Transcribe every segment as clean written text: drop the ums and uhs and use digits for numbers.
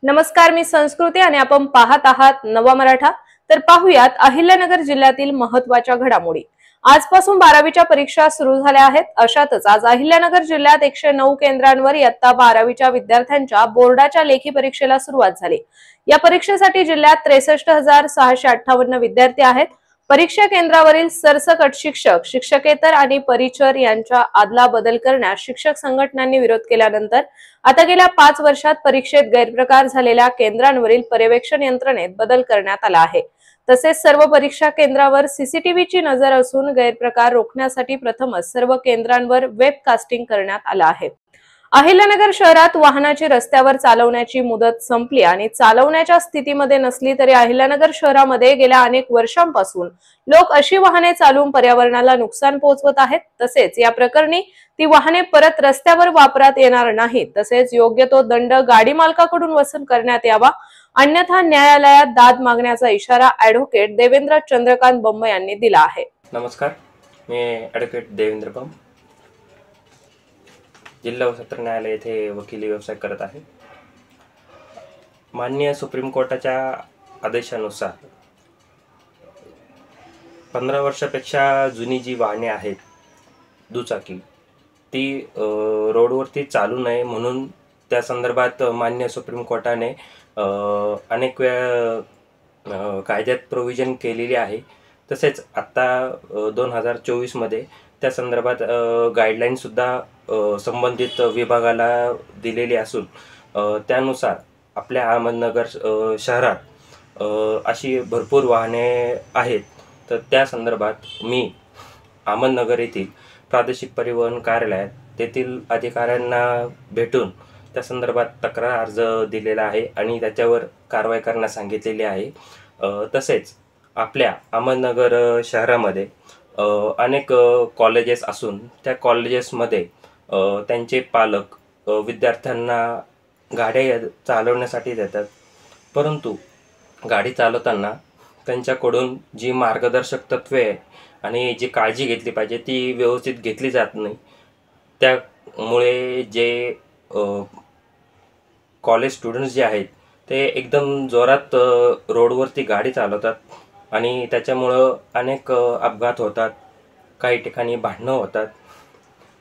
नमस्कार, मी संस्कृती आणि आपण पाहत आहात नवा मराठा। तर पाहूयात अहिल्यानगर जिल्ह्यातील महत्त्वाच्या घडामोडी। आजपासून 12वीच्या परीक्षा सुरू झाल्या आहेत। अशातच आज अहिल्यानगर जिल्ह्यात 109 केंद्रांवर इयत्ता 12वीच्या विद्यार्थ्यांच्या बोर्डाच्या लेखी परीक्षेला सुरुवात झाली। या परीक्षेसाठी जिल्ह्यात 63,658 विद्यार्थी आहेत। परीक्षा केंद्रावरील सरसकट शिक्षक, शिक्षकेतर आणि परिचर यांच्या आदला बदल करण्यास शिक्षक संघटनांनी विरोध केल्यानंतर आता गेल्या 5 वर्षात परीक्षेत गैरप्रकार झालेल्या केंद्रांवरील पर्यवेक्षण यंत्रणेत बदल करण्यात आला आहे। तसेच सर्व परीक्षा केंद्रावर सीसीटीव्हीची नजर असून गैरप्रकार रोखण्यासाठी प्रथमच सर्व केंद्रांवर वेबकास्टिंग करण्यात आलं आहे। अहिल्यानगर शहरात वाहनाची रस्त्यावर चालवण्याची मुदत संपली आणि चालवण्याच्या स्थितीमध्ये नसली तरी अहिल्यानगर शहरामध्ये गेल्या अनेक वर्षांपासून लोक अशी वाहने चालवून पर्यावरणाला नुकसान पोहोचवत आहेत। तसेच या प्रकरणी ती वाहने परत रस्त्यावर वापरात येणार नाहीत। तसेच योग्य तो दंड गाडी मालकाकडून वसूल करण्यात यावा, अन्यथा न्यायालयात दाद मागण्याचा इशारा ॲडव्होकेट देवेंद्र चंद्रकांत बंब यांनी दिला आहे। नमस्कार, मी ॲडव्होकेट देवेंद्र बंब, जिल्हा व सत्र न्यायालय येथे वकिली व्यवसाय करत आहे। माननीय सुप्रीम कोर्टाच्या आदेशानुसार 15 वर्षापेक्षा जुनी जी वाहने आहेत दुचाकी, ती रोडवरती चालू नये म्हणून त्या संदर्भात माननीय सुप्रीम कोर्टाने अनेक वेळा कायद्यात प्रोव्हिजन केलेली आहे। तसेच आता 2024 मध्ये त्या संदर्भात गाईडलाईन सुद्धा संबंधित विभागाला दिलेली असून त्यानुसार आपल्या अहमदनगर शहरात अशी भरपूर वाहने आहेत। तर त्या संदर्भात मी अहमदनगर येथील प्रादेशिक परिवहन कार्यालयात तेथील अधिकाऱ्यांना भेटून त्या संदर्भात तक्रार अर्ज दिलेला आहे आणि त्याच्यावर कारवाई करण्यास सांगितलेली आहे। तसेच आपल्या अहमदनगर शहरामध्ये अनेक कॉलेजेस असून त्या कॉलेजेसमध्ये त्यांचे पालक विद्यार्थ्यांना गाड्या चालवण्यासाठी देतात, परंतु गाडी चालवताना त्यांच्याकडून जी मार्गदर्शक तत्त्वे आणि जी काळजी घेतली पाहिजे ती व्यवस्थित घेतली जात नाही। त्यामुळे जे कॉलेज स्टुडंट्स जे आहेत ते एकदम जोरात रोडवरती गाडी चालवतात आणि त्याच्यामुळं अनेक अपघात होतात, काही ठिकाणी भांडणं होतात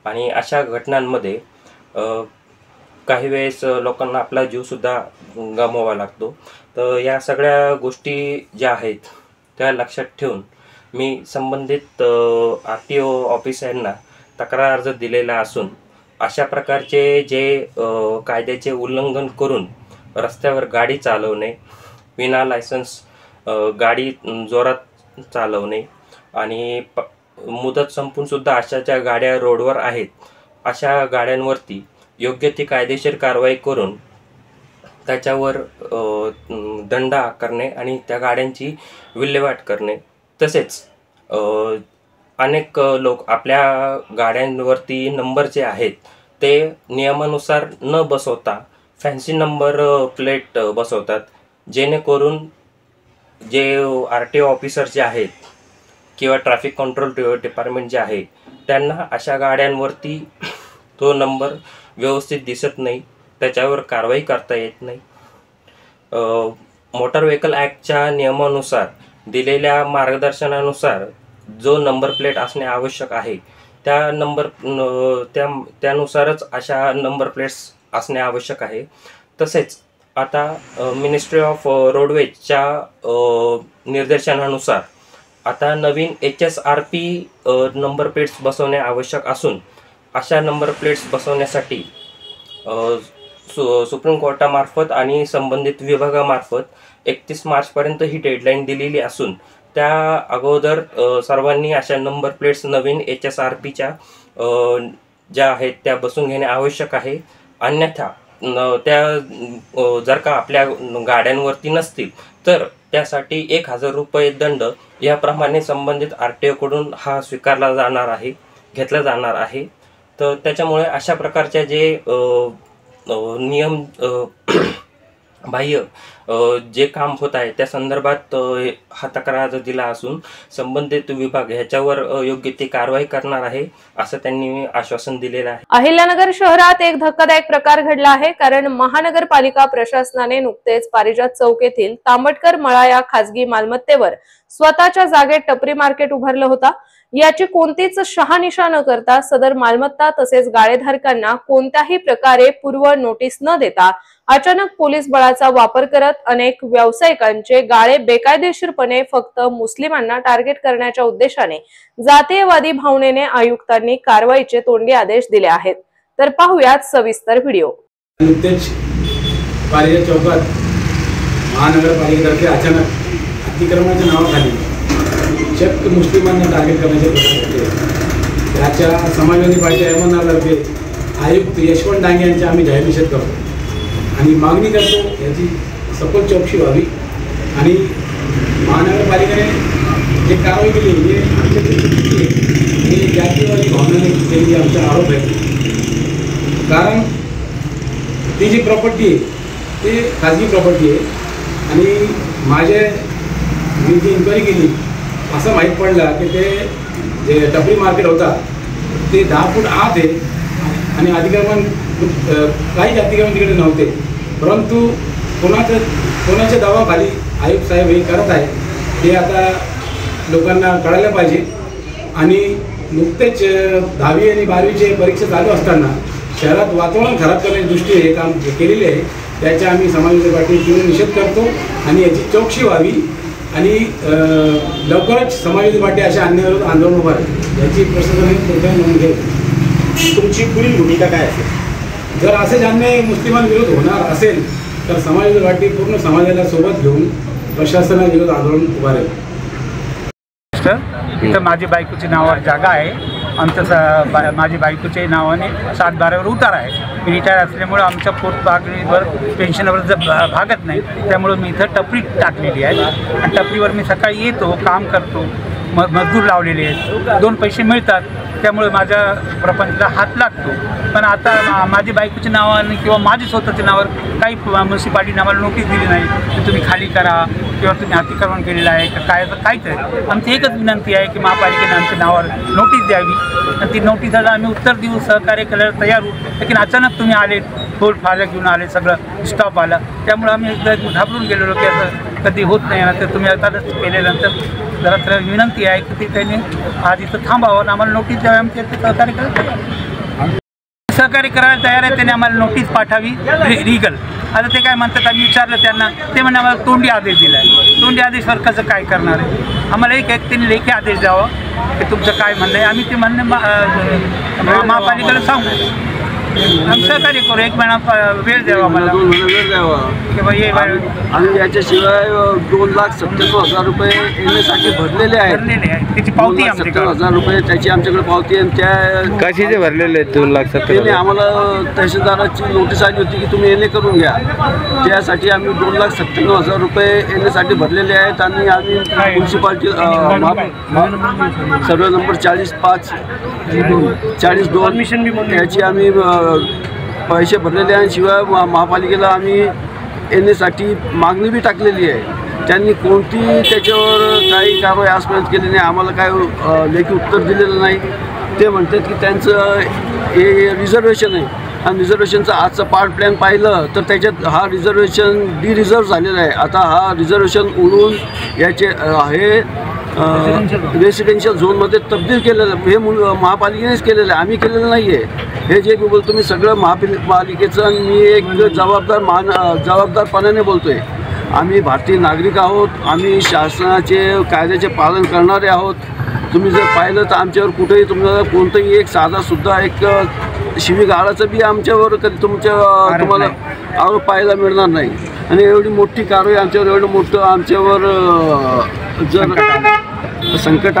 आणि अशा घटनांमध्ये काही वेळेस लोकांना आपला जीवसुद्धा गमवावा लागतो। तर या सगळ्या गोष्टी ज्या आहेत त्या लक्षात ठेवून मी संबंधित RTO ऑफिसरना तक्रार अर्ज दिलेला असून अशा प्रकारचे जे कायद्याचे उल्लंघन करून रस्त्यावर गाडी चालवणे, विना लायसन्स गाडी जोरात चालवणे आणि मुदत संपून सुद्धा अशा ज्या गाड्या रोडवर आहेत अशा गाड्यांवरती योग्य ती कायदेशीर कारवाई करून त्याच्यावर दंड आकारणे आणि त्या गाड्यांची विल्हेवाट करणे। तसेच अनेक लोक आपल्या गाड्यांवरती नंबर जे आहेत ते नियमानुसार न बसवता फॅन्सी नंबर प्लेट बसवतात, जेणेकरून जे RTO ऑफिसर जे आहेत किंवा ट्रॅफिक कंट्रोल डिपार्टमेंट जे आहे त्यांना अशा गाड्यांवरती तो नंबर व्यवस्थित दिसत नाही, त्याच्यावर कारवाई करता येत नाही। मोटार व्हेकल ॲक्टच्या नियमानुसार दिलेल्या मार्गदर्शनानुसार जो नंबर प्लेट असणे आवश्यक आहे त्यानुसारच अशा नंबर प्लेट्स असणे आवश्यक आहे। तसेच आता मिनिस्ट्री ऑफ रोडवेजच्या निर्देशनानुसार आता नवीन HSRP नंबर प्लेट्स बसवणे आवश्यक असून अशा नंबर प्लेट्स बसवण्यासाठी सुप्रीम कोर्टामार्फत आणि संबंधित विभागामार्फत 31 मार्चपर्यंत ही डेडलाईन दिलेली असून त्या अगोदर सर्वांनी अशा नंबर प्लेट्स नवीन HSRPच्या ज्या आहेत त्या बसवून घेणे आवश्यक आहे। अन्यथा त्या जर का आपल्या गाड्यांवरती नसतील तर त्यासाठी 1000 रुपये दंड याप्रमाणे संबंधित RTO कडून हा स्वीकारला जाणार आहे, घेतला जाणार आहे। तर त्याच्यामुळे अशा प्रकारच्या जे नियम बाह्य जे काम होत आहे त्या संदर्भात हा तक्रार अर्ज दिला असून संबंधित विभाग ह्याच्यावर योग्य ती कारवाई करणार आहे असं त्यांनी आश्वासन दिलेलं आहे. अहिल्यानगर शहरात एक धक्कादायक प्रकार घडला आहे, कारण महानगरपालिका प्रशासनाने नुकतेच पारिजात चौक येथील तांबटकर मळा या खासगी मालमत्तेवर स्वतःच्या जागेत टपरी मार्केट उभारलं होता. याची कोणतीच शहानिशा न करता सदर मालमत्ता तसेच गाळेधारकांना कोणत्याही प्रकारे पूर्व नोटीस न देता अचानक पोलीस बळाचा वापर करत अनेक व्यावसायिकांचे गाळे बेकायदेशीरपणे फक्त मुस्लिमांना टार्गेट करण्याच्या उद्देशाने जातीयवादी भावनेने आयुक्तांनी कारवाईचे तोंडी आदेश दिले आहेत. तर पाहूयात सविस्तर व्हिडिओ. नुकतेच पारिजात चौकात महानगरपालिकेतर्फे अचानक अतिक्रमणाच्या नावाखाली चक्क मुस्लिमांना टार्गेट करण्याचे प्रयत्न होते. त्याच्या समाजवादी पार्टी अहमदनगरतर्फे आयुक्त यशवंत डांगे यांचे आम्ही जाहीर निषेध करतो आणि मागणी करतो याची सखोल चौकशी व्हावी आणि महानगरपालिकेने जे कारवाई केली हे आमच्या जातीयवादी भावनेने केलेली आमचा आरोप आहे. कारण ती जी प्रॉपर्टी आहे ती खाजगी प्रॉपर्टी आहे आणि मी जी इन्क्वायरी केली असं माहीत पडलं की ते जे टपरी मार्केट होता ते 10 फूट आत आहे आणि अतिक्रमण काहीच अतिक्रमण तिकडे नव्हते. परंतु कोणाच्या दबावाखाली आयुक्त साहेब हे करत आहे हे आता लोकांना कळायला पाहिजे. आणि नुकतेच 10वी आणि 12वीचे परीक्षा चालू असताना शहरात वातावरण खराब करण्याच्या दृष्टीने हे काम केलेले आहे. त्याचे आम्ही समाजवादी पार्टी तीव्र निषेध करतो आणि याची चौकशी व्हावी आणि लवकरच समाजवादी पार्टी अशा अन्यायाविरोधात आंदोलन उभारेल याची प्रशासनाने नोंद घेईल. तुमची पुढील भूमिका काय असेल? जर असेच अन्याय मुस्लिमांविरोध होणार असेल तर समाजवादी पार्टी पूर्ण समाजाला सोबत घेऊन प्रशासनाविरोधात आंदोलन उभारेल. इथं माझी बायकोची नावावर जागा आहे. आमचं माझी बायकोच्या नावाने 7/12वर उतार आहे. मी रिटायर असल्यामुळं आमच्या पोट भागणीवर पेन्शनवर भागत नाही, त्यामुळं मी इथं टपरी टाकलेली आहे आणि टपरीवर मी सकाळी येतो, काम करतो, मजदूर लावलेले आहेत, 2 पैसे मिळतात, त्यामुळे माझ्या प्रपंचाला हात लागतो. पण आता माझी बायकोच्या नावाने किंवा माझ्या स्वतःच्या नावावर काही म्युन्सिपाल्टी नावाला नोटीस दिली नाही की तुम्ही खाली करा किंवा तुम्ही अतिक्रमण केलेलं आहे का काय, काहीच आहे. आमची एकच विनंती आहे की महापालिकेने आमच्या नावावर नोटीस द्यावी आणि ती नोटीसला आम्ही उत्तर देऊ, सहकार्य करायला तयार होऊ. लेकिन अचानक तुम्ही आले, फूल फाल्या घेऊन आले, सगळं स्टॉप आला, त्यामुळे आम्ही एकदा घाबरून गेलेलो की असं कधी होत नाही ना. तर तुम्ही आताच केल्यानंतर जरा तर विनंती आहे की ते त्यांनी आज इथं थांबावं आणि आम्हाला नोटीस द्यावी. आमच्या ते सहकार्य करायला तयार आहे. त्यांनी आम्हाला नोटीस पाठावी रिगल. आता ते काय म्हणतात, आम्ही विचारलं त्यांना, ते म्हणजे आम्हाला तोंडी आदेश दिला आहे. तोंडी आदेशवर कसं काय करणार आहे? आम्हाला एक त्यांनी लेखी आदेश द्यावा की तुमचं काय म्हणणं आहे. आम्ही ते म्हणणं महापालिकेला सांगू, आम्ही सहकार्य करू. 1 महिना वेळ द्यावा, आम्हाला 2 महिने वेळ द्यावा किंवा हे आणि याच्याशिवाय 2,97,000 रुपये येण्यासाठी भरलेले आहेत. त्याची पावती आमच्याकडे 2,70,000 रुपये त्याची आमच्याकडे पावती आहे. त्या कशाचे भरलेले आहेत 2,70,000? आम्हाला तहसीलदाराची नोटीस आली होती की तुम्ही येणे करून घ्या. त्यासाठी आम्ही 2,97,000 रुपये येण्यासाठी भरलेले आहेत आणि आम्ही म्युन्सिपाल्टी सर्वे नंबर 40/5 42 याची आम्ही पैसे भरलेले आहे. शिवाय महापालिकेला आम्ही येण्यासाठी मागणी बी टाकलेली आहे. त्यांनी कोणती त्याच्यावर काही कारवाई आजपर्यंत केली नाही. आम्हाला काय लेखी उत्तर दिलेलं नाही. ते म्हणतात की त्यांचं हे रिझर्वेशन आहे आणि रिझर्वेशनचं आजचं पार्ट प्लॅन पाहिलं तर त्याच्यात हा रिझर्वेशन डिरिझर्व झालेला आहे. आता हा रिझर्वेशन उडून याचे हे रेसिडेन्शियल झोनमध्ये तब्दील केलेलं हे महापालिकेनेच केलेलं आहे, आम्ही केलेलं नाही आहे. हे जे मी बोलतो मी सगळं महापालिकेचं आणि मी एक जबाबदारपणाने बोलतो आहे. आम्ही भारतीय नागरिक आहोत, आम्ही शासनाचे कायद्याचे पालन करणारे आहोत. तुम्ही जर पाहिलं तर आमच्यावर कुठेही तुम्हाला कोणतंही एक साधासुद्धा एक शिवीगाळाचं बी आमच्यावर कधी तुम्हाला आरोप पाहायला मिळणार नाही. आणि एवढी मोठी कारवाई आमच्यावर, एवढं मोठं आमच्यावर जर संकट.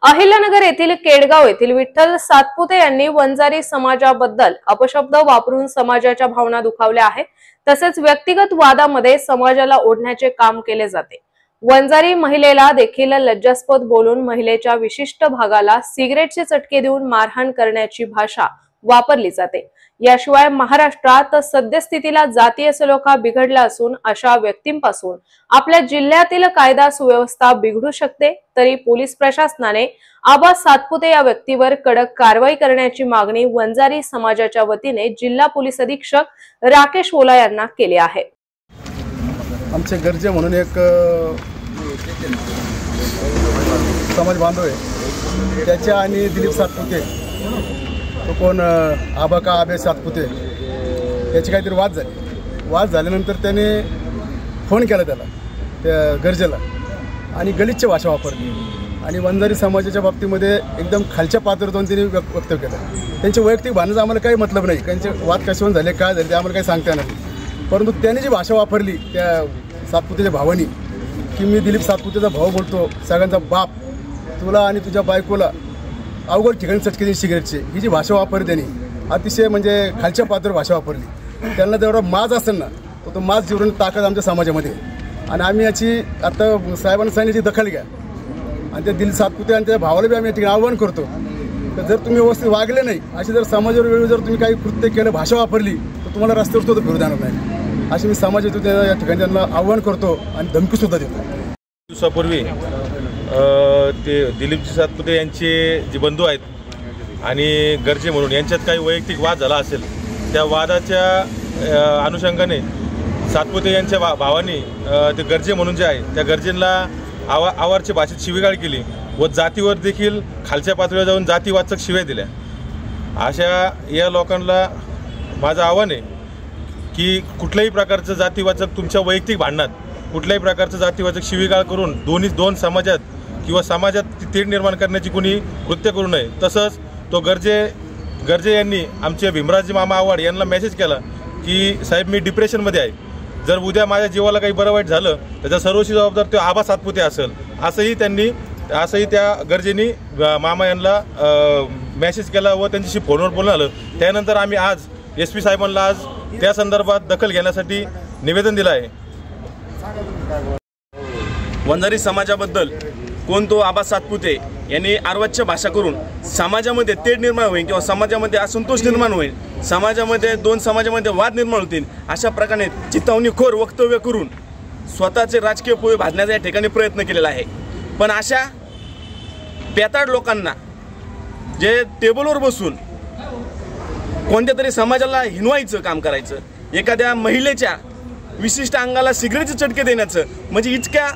अहिल्यानगर येथील केडगाव येथील विठ्ठल सातपुते यांनी वंजारी समाजाबद्दल अपशब्द वापरून समाजाच्या भावना दुखावल्या आहेत. तसेच व्यक्तिगत वादामध्ये समाजाला ओढण्याचे काम केले जाते. वंजारी महिलेला देखील लज्जास्पद बोलून महिलेच्या विशिष्ट भागाला सिगरेटचे चटके देऊन मारहाण करण्याची भाषा वापरली जाते। याशिवाय महाराष्ट्रात सद्यस्थितीला जातीय सलोखा बिघडला असून अशा व्यक्तींपासून आपल्या जिल्ह्यातील कायदा सुव्यवस्था बिघडू शकते। तरी पोलीस प्रशासनाने आबा सातपुते या व्यक्तीवर कडक कारवाई करण्याची मागणी वंजारी समाजाच्या वतीने जिल्हा पोलीस अधीक्षक राकेश ओला यांना केली आहे। आमचे गरजे म्हणून एक समाज बांधव आहे, त्याच्या आणि दिलीप सातपुते तो कोण आबे सातपुते याची काहीतरी वाद झाल्यानंतर त्याने फोन केला त्याला त्या गरजेला आणि गलिच्छ भाषा वापरली आणि वंजारी समाजाच्या बाबतीमध्ये एकदम खालच्या पातळीतून त्यांनी वक्तव्य केलं। त्यांचे वैयक्तिक भांडणाचा आम्हाला काही मतलब नाही, त्यांचे वाद कशावरून झाले काय झाले ते आम्हाला काही सांगता येणार नाही, परंतु त्याने जी भाषा वापरली त्या सातपुतेच्या भावानी की मी दिलीप सातपुतेचा भाऊ बोलतो, सगळ्यांचा बाप, तुला आणि तुझ्या बायकोला अवघड ठिकाणी चटके देईन सिगारेटचे, ही जी भाषा वापरली त्यांनी अतिशय म्हणजे खालच्या पातळीवर भाषा वापरली। त्यांना तेवढा माज असेल ना तो माज जीवन ताकद आमच्या समाजामध्ये आणि आम्ही याची आता साहेबांनी सांगितली दखल घ्या आणि त्या दिलीप सातपुते आणि त्या भावाला बी आम्ही या ठिकाणी आव्हान करतो तर जर तुम्ही व्यवस्थित वागले नाही, अशी जर समाजावर वेळी जर तुम्ही काही कृत्य केलं, भाषा वापरली तर तुम्हाला रस्त्यावर सुद्धा फिरू देणार नाही, अशी मी समाजातून या ठिकाणी त्यांना आव्हान करतो आणि धमकीसुद्धा देतो। दिवसापूर्वी ते दिलीपजी सातपुते यांचे जे बंधू आहेत आणि गरजे म्हणून यांच्यात काही वैयक्तिक वाद झाला असेल, त्या वादाच्या अनुषंगाने सातपुते यांच्या भावानी ते गरजे म्हणून जे आहे त्या गरजेला आवारच्या भाषेत शिवीगाळ केली व जातीवर देखील खालच्या पातळीवर जाऊन जातीवाचक शिव्या दिल्या। अशा या लोकांना माझं आव्हान आहे की कुठल्याही प्रकारचं जातीवाचक तुमच्या वैयक्तिक भांडणात कुठल्याही प्रकारचं जातीवाचक शिवीगाळ करून दोन समाजात किंवा समाजात तेढ निर्माण करण्याची कुणी कृत्य करू नये। तसंच तो गरजे यांनी आमचे भीमराजी मामा आव्हाड यांना मेसेज केला की साहेब मी डिप्रेशनमध्ये आहे, जर उद्या माझ्या जीवाला काही बरं वाईट झालं त्याचा सर्वस्वी जबाबदार तो आबा सातपुते असेल, असंही त्या गरजेनी मामा यांना मेसेज केला व त्यांच्याशी फोनवर बोलणं आलं। त्यानंतर आम्ही आज SP साहेबांना आज त्या संदर्भात दखल घेण्यासाठी निवेदन दिलं आहे। वंजारी समाजाबद्दल कोण तो आबा सातपुते यांनी अर्वाच्य भाषा करून समाजामध्ये तेढ निर्माण होईल किंवा समाजामध्ये असंतोष निर्माण होईल, दोन समाजामध्ये वाद निर्माण होतील, अशा प्रकारे चिथावणीखोर वक्तव्य करून स्वतःचे राजकीय पोहे भाजण्याचा या ठिकाणी प्रयत्न केलेला आहे। पण अशा पेताड लोकांना जे टेबलवर बसून कोणत्या तरी समाजाला हिनवायचं काम करायचं, एखाद्या महिलेच्या विशिष्ट अंगाला सिगरेटचे चटके देण्याचं म्हणजे इतक्या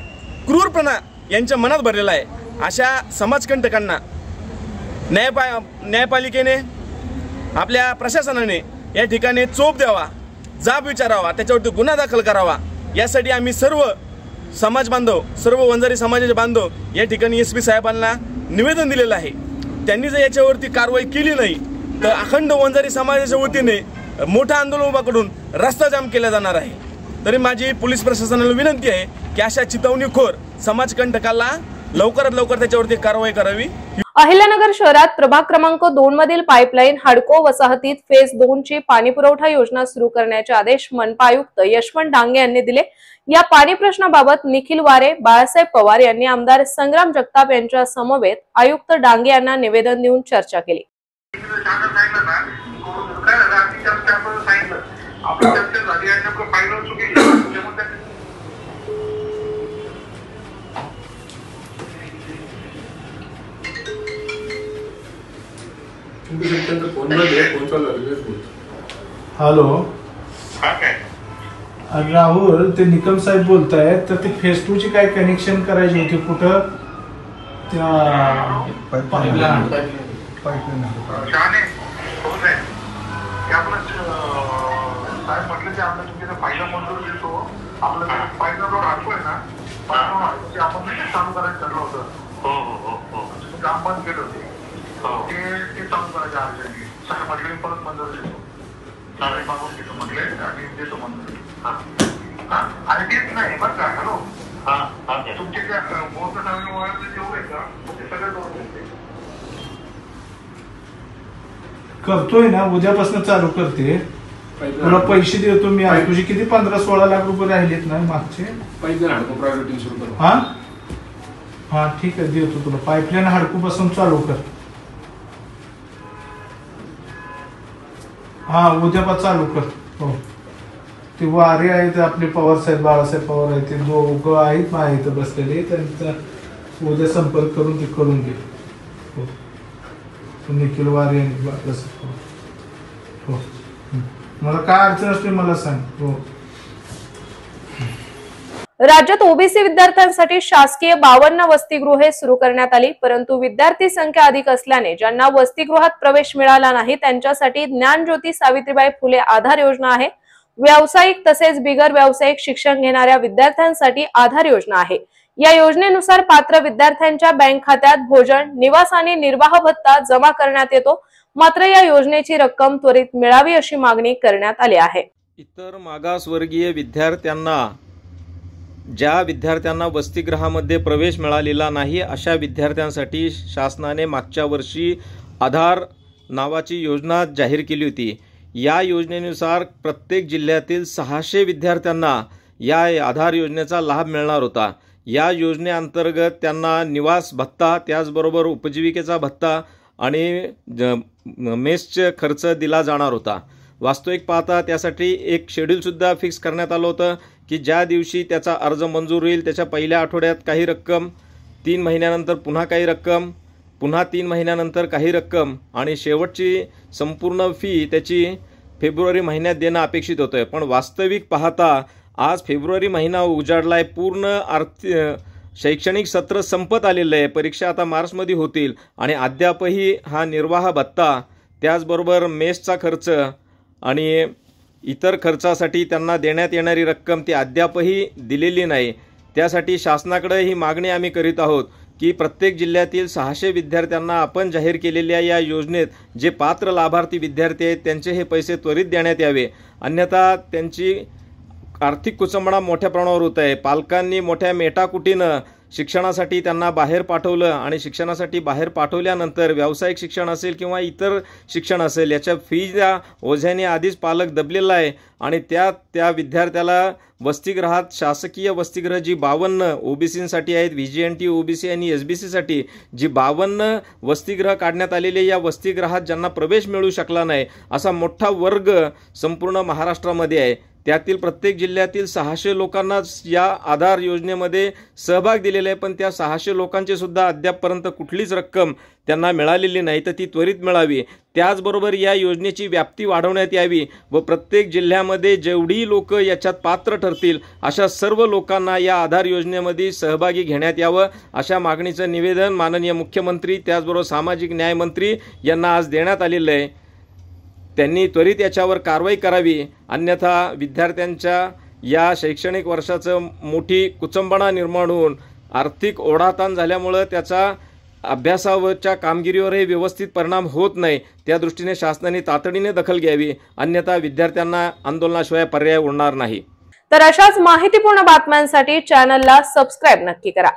क्रूरपणा यांच्या मनात भरलेला आहे। अशा समाजकंटकांना न्यायपालिकेने आपल्या प्रशासनाने या ठिकाणी चोप द्यावा, जाब विचारावा, त्याच्यावरती गुन्हा दाखल करावा, यासाठी आम्ही सर्व समाज बांधव, सर्व वंजारी समाजाचे बांधव या ठिकाणी SP साहेबांना निवेदन दिलेलं आहे। त्यांनी जर याच्यावरती कारवाई केली नाही तर अखंड वंजारी समाजाच्या वतीने मोठं आंदोलन उभा करून रस्ता जाम केला जाणार आहे। तरी माझी पोलीस प्रशासनाला विनंती आहे की अशा चिथावणीखोर समाजकंटकाला लवकरात लवकर त्याच्यावरती कारवाई करावी। अहिल्यानगर शहरात प्रभाग क्रमांक 2 मधील पाईपलाईन हाडको वसाहतीत फेज 2 ची पाणी पुरवठा योजना सुरू करण्याचे आदेश मनपा आयुक्त यशवंत डांगे यांनी दिले। या पाणी प्रश्नाबाबत निखिल वारे, बाळासाहेब पवार यांनी आमदार संग्राम जगताप यांच्या समवेत आयुक्त डांगे यांना निवेदन देऊन चर्चा केली। हॅलो राहुल, ते निकम साहेब बोलतायत, तर ते फेज 2 ची काय कनेक्शन करायची होती कुठं त्या पाईपलाईन करतोय ना, उद्यापासून चालू करते, तुला पैसे देतो मी। आज तुझे किती 15-16 लाख रुपये राहिलेत ना मागचे। हा हा ठीक आहे, देतो तुला। पाईपलाईन हाडकू पासून चालू कर। हा उद्यापासून चालू कर. हो ते वारे आहेत आपले पवार साहेब, बाळासाहेब पवार आहेत, ते दोघं आहेत माझ्या इथं बसलेले, त्यांचा उद्या संपर्क करून ते करून घे. हो निखिल वारे आणि बाळासाहेब. हो मला काय अडचण असते मला सांग. हो. राज्यात ओबीसी विद्यार्थ्यांसाठी शासकीय 52 वसतिगृहे सुरू करण्यात आली, परंतु विद्यार्थी संख्या अधिक असल्याने ज्यांना वसतिगृहात प्रवेश मिळाला नाही त्यांच्यासाठी ज्ञानज्योती सावित्रीबाई फुले आधार योजना आहे. व्यावसायिक तसेच बिगर व्यावसायिक शिक्षण घेणाऱ्या विद्यार्थ्यांसाठी आधार योजना आहे. या योजनेनुसार पात्र विद्यार्थ्यांच्या बँक खात्यात भोजन, निवास आणि निर्वाह भत्ता जमा करण्यात येतो. मात्र या योजनेची रक्कम त्वरित मिळावी अशी मागणी करण्यात आली आहे. इतर मागासवर्गीय विद्यार्थ्यांना, ज्या विद्यार्थ्यांना वसतिगृहामध्ये प्रवेश मिळालेला नाही अशा विद्यार्थ्यांसाठी शासनाने मागच्या वर्षी आधार नावाची योजना जाहीर केली होती. या योजनेनुसार प्रत्येक जिल्ह्यातील 600 विद्यार्थ्यांना या आधार योजनेचा लाभ मिळणार होता. या योजनेअंतर्गत त्यांना निवास भत्ता, त्याचबरोबर उपजीविकेचा भत्ता आणि मेसचे खर्च दिला जाणार होता. वास्तविक पाहता त्यासाठी एक शेड्यूलसुद्धा फिक्स करण्यात आलं होतं की ज्या दिवशी त्याचा अर्ज मंजूर होईल त्याच्या पहिल्या आठवड्यात काही रक्कम, 3 महिन्यानंतर पुन्हा काही रक्कम, पुन्हा 3 महिन्यानंतर काही रक्कम आणि शेवटची संपूर्ण फी त्याची फेब्रुवारी महिन्यात देणं अपेक्षित होतं. पण वास्तविक पाहता आज फेब्रुवारी महिना उजाडला आहे, पूर्ण शैक्षणिक सत्र संपत आलेलं आहे, परीक्षा आता मार्चमध्ये होतील आणि अद्यापही हा निर्वाह भत्ता, त्याचबरोबर मेसचा खर्च आणि इतर खर्चासाठी त्यांना देण्यात येणारी रक्कम ती अद्यापही दिलेली नाही. त्यासाठी शासनाकडे ही मागणी आम्ही करीत आहोत की प्रत्येक जिल्ह्यातील 600 विद्यार्थ्यांना आपण जाहीर केलेल्या या योजनेत जे पात्र लाभार्थी विद्यार्थी आहेत त्यांचे हे पैसे त्वरित देण्यात यावे, अन्यथा त्यांची आर्थिक कुचंबणा मोठ्या प्रमाणावर होत आहे. पालकांनी मोठ्या मेटाकुटीनं शिक्षणासाठी त्यांना बाहेर पाठवलं आणि शिक्षणासाठी बाहेर पाठवल्यानंतर व्यावसायिक शिक्षण असेल किंवा इतर शिक्षण असेल याच्या फीच्या ओझ्याने आधीच पालक दबलेला आहे आणि त्या विद्यार्थ्याला वसतिगृहात, शासकीय वसतिगृह जी 52 ओबीसींसाठी आहेत, व्हीजीएनटी ओबीसी आणि एसबीसीसाठी जी 52 वसतिगृह काढण्यात आलेले, या वसतिगृहात ज्यांना प्रवेश मिळू शकला नाही असा मोठा वर्ग संपूर्ण महाराष्ट्रामध्ये आहे. त्यातील प्रत्येक जिल्ह्यातील 600 लोकांनाच या आधार योजनेमध्ये सहभाग दिलेला आहे, पण त्या 600 लोकांची सुद्धा अद्यापपर्यंत कुठलीच रक्कम त्यांना मिळालेली नाही, तर ती त्वरित मिळावी. त्याचबरोबर या योजनेची व्याप्ती वाढवण्यात यावी व प्रत्येक जिल्ह्यामध्ये जेवढी लोक याच्यात पात्र ठरतील अशा सर्व लोकांना या आधार योजनेमध्ये सहभागी घेण्यात यावं, अशा मागणीचं निवेदन माननीय मुख्यमंत्री त्याचबरोबर सामाजिक न्याय मंत्री यांना आज देण्यात आलेलं आहे. त्यांनी त्वरित याच्यावर कारवाई करावी, अन्यथा विद्यार्थ्यांच्या या शैक्षणिक वर्षाचं मोठी कुचंबणा निर्माण होऊन आर्थिक ओढाताण झाल्यामुळं त्याचा अभ्यासावरच्या कामगिरीवरही व्यवस्थित परिणाम होत नाही. त्या दृष्टीने शासनाने तातडीने दखल घ्यावी, अन्यथा विद्यार्थ्यांना आंदोलनाशिवाय पर्याय उरणार नाही. तर अशाच माहितीपूर्ण बातम्यांसाठी चॅनलला सबस्क्राईब नक्की करा.